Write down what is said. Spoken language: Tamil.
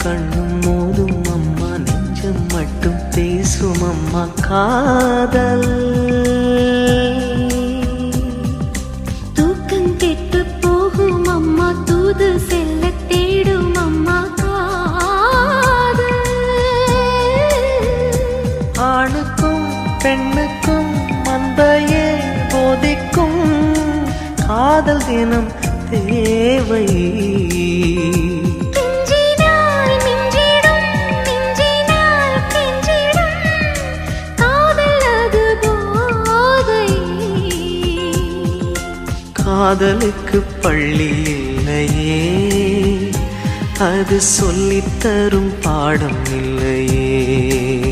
கண்ணும் மோதும் அம்மா, நெஞ்சம் மட்டும் பேசும் அம்மா காதல். தூக்கம் கெட்டு போகும் அம்மா, தூது செல்ல தேடும் அம்மா காதல். ஆணுக்கும் பெண்ணுக்கும் மந்தையே போதிக்கும் காதல் தினம் தேவை. காதலுக்கு பள்ளி இல்லையே, அது சொல்லித்தரும் பாடம் இல்லையே.